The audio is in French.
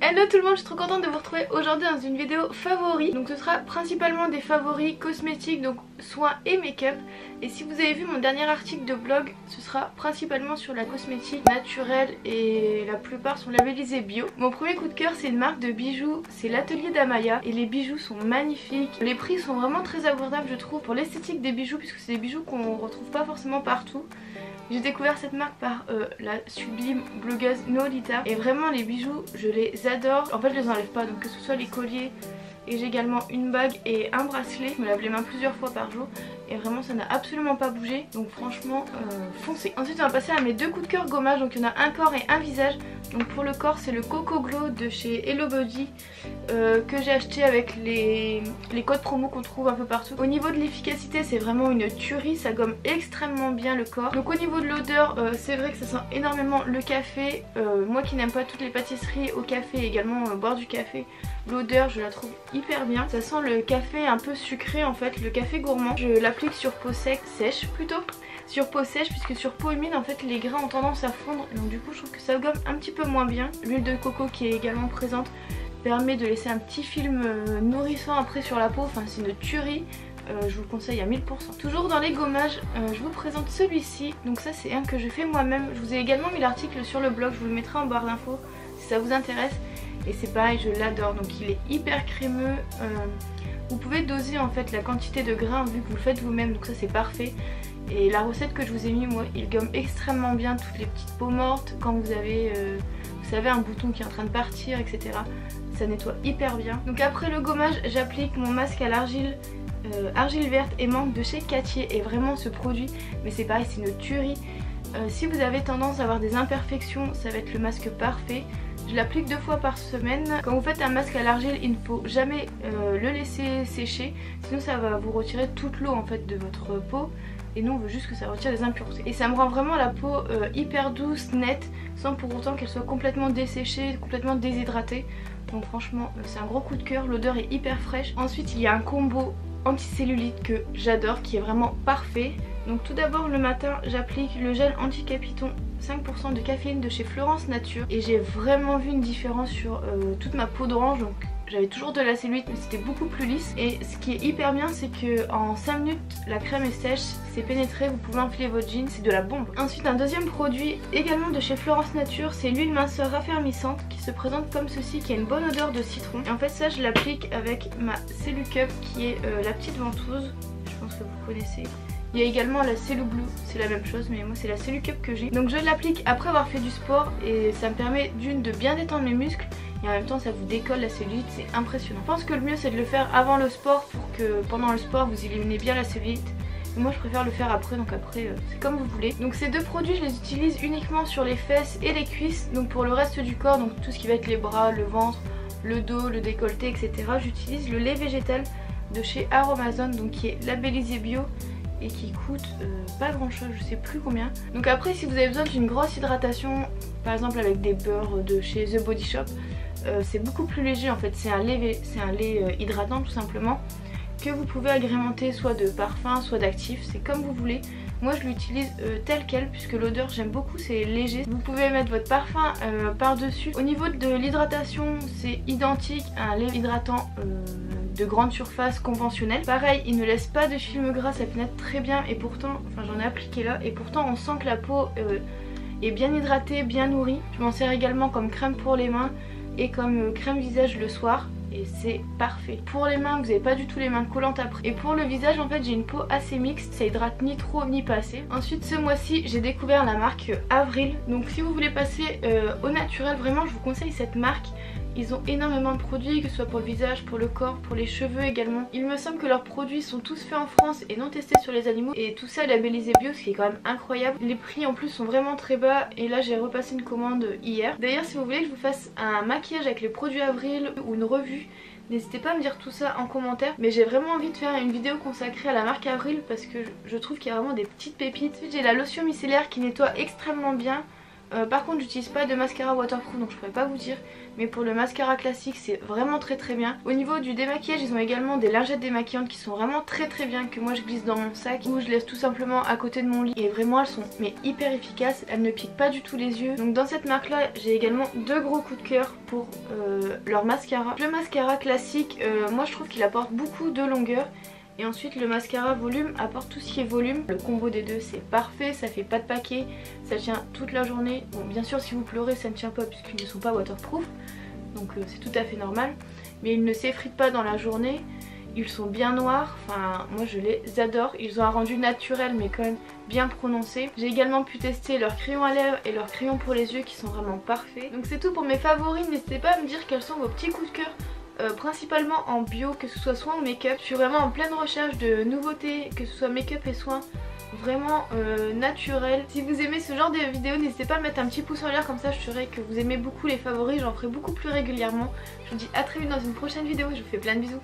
Hello tout le monde, je suis trop contente de vous retrouver aujourd'hui dans une vidéo favoris. Donc ce sera principalement des favoris cosmétiques, donc soins et make-up. Et si vous avez vu mon dernier article de blog, ce sera principalement sur la cosmétique naturelle et la plupart sont labellisés bio. Mon premier coup de cœur, c'est une marque de bijoux, c'est l'atelier d'Amaya et les bijoux sont magnifiques. Les prix sont vraiment très abordables je trouve pour l'esthétique des bijoux puisque c'est des bijoux qu'on retrouve pas forcément partout. J'ai découvert cette marque par la sublime blogueuse Nolita et vraiment les bijoux je les adore. En fait je les enlève pas, donc que ce soit les colliers et j'ai également une bague et un bracelet. Je me lave les mains plusieurs fois par jour et vraiment ça n'a absolument pas bougé, donc franchement foncez. Ensuite on va passer à mes deux coups de cœur gommage, donc il y en a un corps et un visage. Donc pour le corps c'est le Coco Glow de chez Hello Body que j'ai acheté avec les codes promo qu'on trouve un peu partout. Au niveau de l'efficacité c'est vraiment une tuerie, ça gomme extrêmement bien le corps. Donc au niveau de l'odeur c'est vrai que ça sent énormément le café. Moi qui n'aime pas toutes les pâtisseries au café et également boire du café, l'odeur je la trouve hyper bien. Ça sent le café un peu sucré en fait, le café gourmand. Je l'applique sur peau sèche plutôt. Sur peau sèche puisque sur peau humide en fait les grains ont tendance à fondre, donc du coup je trouve que ça gomme un petit peu moins bien. L'huile de coco qui est également présente permet de laisser un petit film nourrissant après sur la peau, enfin c'est une tuerie. Je vous le conseille à 1000%. Toujours dans les gommages, je vous présente celui-ci. Donc ça c'est un que je fais moi-même. Je vous ai également mis l'article sur le blog, je vous le mettrai en barre d'infos si ça vous intéresse. Et c'est pareil, je l'adore, donc il est hyper crémeux. Vous pouvez doser en fait la quantité de grains vu que vous le faites vous-même, donc ça c'est parfait. Et la recette que je vous ai mis, moi, il gomme extrêmement bien toutes les petites peaux mortes. Quand vous avez, vous savez, un bouton qui est en train de partir, etc. Ça nettoie hyper bien. Donc après le gommage, j'applique mon masque à l'argile, argile verte et menthe de chez Cattier. Et vraiment ce produit, mais c'est pareil, c'est une tuerie. Si vous avez tendance à avoir des imperfections, ça va être le masque parfait. Je l'applique 2 fois par semaine. Quand vous faites un masque à l'argile, il ne faut jamais le laisser sécher, sinon ça va vous retirer toute l'eau en fait de votre peau. Et nous on veut juste que ça retire les impuretés. Et ça me rend vraiment la peau hyper douce, nette, sans pour autant qu'elle soit complètement desséchée, complètement déshydratée. Donc franchement c'est un gros coup de cœur, l'odeur est hyper fraîche. Ensuite il y a un combo anti-cellulite que j'adore, qui est vraiment parfait. Donc tout d'abord le matin j'applique le gel anti-capiton 5% de caféine de chez Florence Nature. Et j'ai vraiment vu une différence sur toute ma peau d'orange. Donc j'avais toujours de la cellulite mais c'était beaucoup plus lisse. Et ce qui est hyper bien c'est que en 5 minutes la crème est sèche, c'est pénétré, vous pouvez enfiler votre jean, c'est de la bombe. Ensuite un deuxième produit également de chez Florence Nature, c'est l'huile minceur raffermissante qui se présente comme ceci, qui a une bonne odeur de citron. Et en fait ça je l'applique avec ma Cellucup qui est la petite ventouse, je pense que vous connaissez. Il y a également la Cellublue, c'est la même chose mais moi c'est la Cellucup que j'ai. Donc je l'applique après avoir fait du sport et ça me permet d'une de bien détendre mes muscles et en même temps ça vous décolle la cellulite, c'est impressionnant. Je pense que le mieux c'est de le faire avant le sport pour que pendant le sport vous éliminez bien la cellulite. Moi je préfère le faire après, donc après c'est comme vous voulez. Donc ces deux produits je les utilise uniquement sur les fesses et les cuisses. Donc pour le reste du corps, donc tout ce qui va être les bras, le ventre, le dos, le décolleté, etc. J'utilise le lait végétal de chez Aromazone, donc qui est labellisé bio et qui coûte pas grand chose, je sais plus combien. Donc après si vous avez besoin d'une grosse hydratation, par exemple avec des beurres de chez The Body Shop, c'est beaucoup plus léger en fait, c'est un lait hydratant tout simplement, que vous pouvez agrémenter soit de parfum, soit d'actifs, c'est comme vous voulez. Moi je l'utilise tel quel puisque l'odeur j'aime beaucoup, c'est léger. Vous pouvez mettre votre parfum par dessus. Au niveau de l'hydratation c'est identique à un lait hydratant de grande surface conventionnel. Pareil, il ne laisse pas de film gras, ça pénètre très bien et pourtant, enfin j'en ai appliqué là et pourtant on sent que la peau est bien hydratée, bien nourrie. Je m'en sers également comme crème pour les mains et comme crème visage le soir. Et c'est parfait. Pour les mains, vous n'avez pas du tout les mains collantes après. Et pour le visage, en fait, j'ai une peau assez mixte. Ça hydrate ni trop ni pas assez. Ensuite, ce mois-ci, j'ai découvert la marque Avril. Donc si vous voulez passer au naturel, vraiment, je vous conseille cette marque. Ils ont énormément de produits, que ce soit pour le visage, pour le corps, pour les cheveux également. Il me semble que leurs produits sont tous faits en France et non testés sur les animaux. Et tout ça labellisé bio, ce qui est quand même incroyable. Les prix en plus sont vraiment très bas. Et là j'ai repassé une commande hier. D'ailleurs si vous voulez que je vous fasse un maquillage avec les produits Avril ou une revue, n'hésitez pas à me dire tout ça en commentaire. Mais j'ai vraiment envie de faire une vidéo consacrée à la marque Avril parce que je trouve qu'il y a vraiment des petites pépites. Ensuite j'ai la lotion micellaire qui nettoie extrêmement bien. Par contre j'utilise pas de mascara waterproof donc je pourrais pas vous dire, mais pour le mascara classique c'est vraiment très bien. Au niveau du démaquillage ils ont également des lingettes démaquillantes qui sont vraiment très bien, que moi je glisse dans mon sac ou je laisse tout simplement à côté de mon lit, et vraiment elles sont mais hyper efficaces, elles ne piquent pas du tout les yeux. Donc dans cette marque là j'ai également deux gros coups de cœur pour leur mascara. Le mascara classique moi je trouve qu'il apporte beaucoup de longueur, et ensuite le mascara volume apporte tout ce qui est volume. Le combo des deux c'est parfait, ça fait pas de paquet, ça tient toute la journée. Bon bien sûr si vous pleurez ça ne tient pas puisqu'ils ne sont pas waterproof, donc c'est tout à fait normal. Mais ils ne s'effritent pas dans la journée, ils sont bien noirs, enfin moi je les adore. Ils ont un rendu naturel mais quand même bien prononcé. J'ai également pu tester leur crayon à lèvres et leur crayon pour les yeux qui sont vraiment parfaits. Donc c'est tout pour mes favoris, n'hésitez pas à me dire quels sont vos petits coups de cœur. Principalement en bio, que ce soit soins ou make-up. Je suis vraiment en pleine recherche de nouveautés, que ce soit make-up et soins vraiment naturels. Si vous aimez ce genre de vidéos, n'hésitez pas à mettre un petit pouce en l'air, comme ça je saurai que vous aimez beaucoup les favoris. J'en ferai beaucoup plus régulièrement. Je vous dis à très vite dans une prochaine vidéo, je vous fais plein de bisous.